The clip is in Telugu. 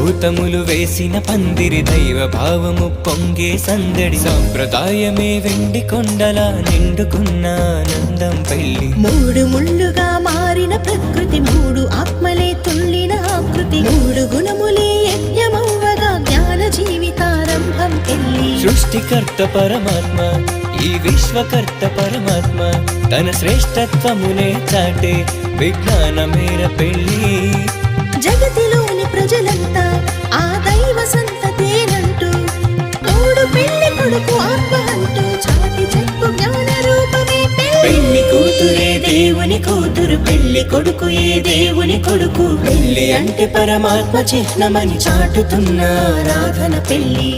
భూతములు వేసిన పందిరి దైవ భావము పొంగే సందడి సాంప్రదాయమే వెండి కొండలా నిండుకున్న ఆనందం పెళ్లి మూడు ముళ్ళుగా మారిన ప్రకృతి మూడు ఆత్మలే తుల్లిన ఆకృతి మూడు గుణములే యజ్ఞమవ్వగా జ్ఞాన జీవితారంభం పెళ్లి సృష్టికర్త పరమాత్మ ఈ విశ్వకర్త పరమాత్మ తన శ్రేష్టత్వమునే చాటే విజ్ఞాన మేర పెళ్లి జగతిలోని ప్రజలంతా ఆ దైవ సంతతేనంటూ తోడు పెళ్లి కొడుకు ఆత్మ అంటూ చాటి చెప్పు జ్ఞాన రూపమే పెళ్లి కూతురే దేవుని కూతురు పెళ్లి కొడుకు ఏ దేవుని కొడుకు పెళ్లి అంటే పరమాత్మ చిహ్నమని చాటుతున్న ఆరాధన పెళ్లి